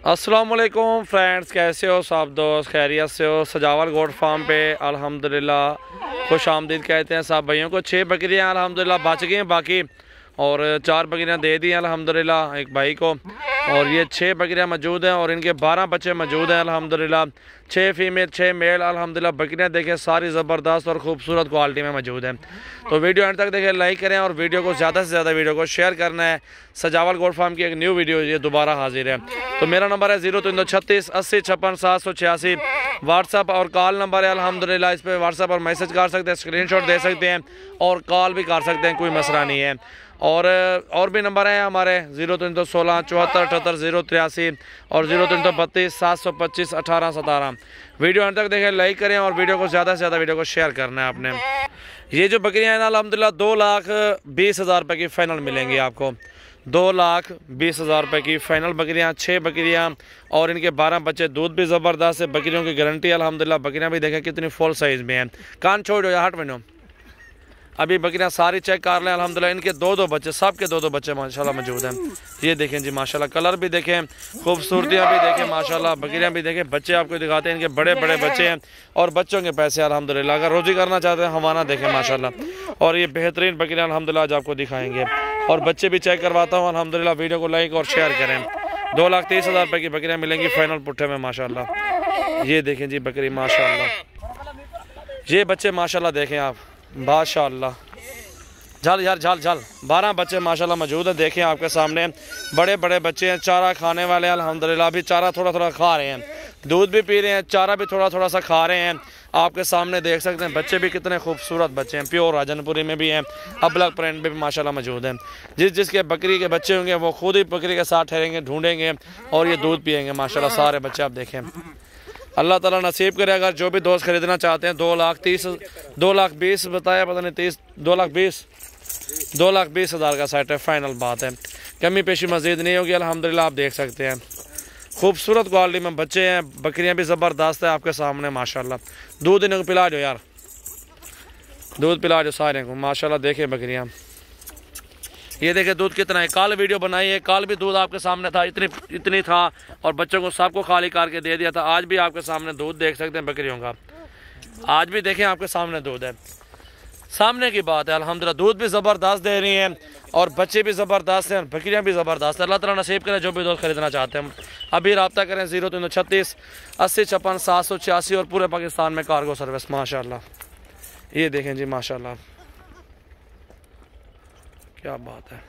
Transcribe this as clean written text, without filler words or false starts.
अस्सलाम वालेकुम फ्रेंड्स, कैसे हो सब दोस्त? खैरियत से हो? सजावल गोट फार्म पे अल्हम्दुलिल्लाह खुश आमदीद कहते हैं सब भाइयों को। 6 बकरियां अल्हम्दुलिल्लाह बच गई हैं बाकी, और 4 बकरियां दे दी हैं अल्हम्दुलिल्लाह एक भाई को। और ये 6 बकरियां मौजूद हैं और इनके 12 बच्चे मौजूद हैं अल्हम्दुलिल्लाह। 6 फीमेल 6 मेल अल्हम्दुलिल्लाह। बकरियां देखें सारी ज़बरदस्त और ख़ूबसूरत क्वालिटी में मौजूद हैं। तो वीडियो एंड तक देखें, लाइक करें और वीडियो को ज़्यादा से ज़्यादा वीडियो को शेयर करना है। सजावल गोट फार्म की एक न्यू वीडियो ये दोबारा हाजिर है। तो मेरा नंबर है 0336 80 56 786। व्हाट्सअप और कॉल नंबर है अल्हम्दुलिल्लाह। इस पर व्हाट्सअप और मैसेज कर सकते हैं, स्क्रीनशॉट दे सकते हैं और कॉल भी कर सकते हैं, कोई मसला नहीं है। और भी नंबर है हमारे 0316 74 78 083 और 0332 725 18 17। वीडियो अंत तक देखें, लाइक करें और वीडियो को ज़्यादा से ज़्यादा वीडियो को शेयर करना है आपने। ये जो बकरियां हैं ना अल्हम्दुलिल्लाह 2,20,000 रुपये की फ़ाइनल मिलेंगी आपको। 2,20,000 रुपये की फ़ाइनल बकरियां, 6 बकरियां और इनके 12 बच्चे। दूध भी ज़बरदस्त है, बकरियों की गारंटी अल्हम्दुलिल्लाह। बकरियां भी देखें कितनी फुल साइज़ में हैं। कान छोड़ो या हट बनो। अभी बकरियां सारी चेक कर लें अल्हम्दुलिल्लाह। इनके 2-2 बच्चे, सबके 2-2 बच्चे माशाल्लाह मौजूद हैं। ये देखें जी माशाल्लाह, कलर भी देखें, खूबसूरतियाँ भी देखें माशाल्लाह। बकरियां भी देखें, बच्चे आपको दिखाते हैं, इनके बड़े बड़े बच्चे हैं और बच्चों के पैसे अल्हम्दुलिल्लाह। अगर रोज़ी करना चाहते हैं हवाना देखें माशाल्लाह। और ये बेहतरीन बकरियां अल्हम्दुलिल्लाह आज आपको दिखाएंगे और बच्चे भी चेक करवाता हूँ अल्हम्दुलिल्लाह। वीडियो को लाइक और शेयर करें। 2,30,000 रुपये की बकरियाँ मिलेंगी फ़ाइनल पुट्ठे में माशाल्लाह। ये देखें जी बकरी माशाल्लाह। ये बच्चे माशाल्लाह देखें आप, माशाल्लाह। झल यार झल झल 12 बच्चे माशाल्लाह मौजूद है। देखें आपके सामने बड़े बड़े बच्चे हैं, चारा खाने वाले हैं अल्हम्दुलिल्लाह। अभी चारा थोड़ा थोड़ा खा रहे हैं, दूध भी पी रहे हैं, चारा भी थोड़ा थोड़ा सा खा रहे हैं। आपके सामने देख सकते हैं बच्चे भी कितने खूबसूरत बच्चे हैं। प्योर राजनपुरी में भी हैं, अबलग प्रिंट में भी माशाल्लाह मौजूद हैं। जिसके बकरी के बच्चे होंगे वो खुद ही बकरी के साथ ठहरेंगे, ढूंढेंगे और ये दूध पिएंगे माशाल्लाह। सारे बच्चे आप देखें, अल्लाह ताला नसीब करे। अगर जो भी दोस्त खरीदना चाहते हैं 2,20,000 बताया, पता नहीं 30 2,20,000 का सेट है, फाइनल बात है। कमी पेशी मजीद नहीं होगी अल्हम्दुलिल्लाह। आप देख सकते हैं खूबसूरत क्वालिटी में बच्चे हैं, बकरियां भी ज़बरदस्त है आपके सामने माशाल्लाह। दूध इन्हें को पिला दो यार, दूध पिला दो सारे को माशाल्लाह। देखें बकरियां, ये देखें दूध कितना है। कल वीडियो बनाई है, कल भी दूध आपके सामने था, इतनी था और बच्चों को सबको खाली करके दे दिया था। आज भी आपके सामने दूध देख सकते हैं बकरियों का, आज भी देखें आपके सामने दूध है। सामने की बात है अल्हम्दुलिल्लाह। दूध भी ज़बरदस्त दे रही हैं और बच्चे भी ज़बरदस्त हैं, बकरियां भी ज़बरदस्त है। अल्लाह ताला नसीब करें जो भी दोस्त खरीदना चाहते हैं अभी रब्ता करें 0336 80 56 786 और पूरे पाकिस्तान में कार्गो सर्विस माशाल्लाह। ये देखें जी माशाल्लाह, क्या बात है।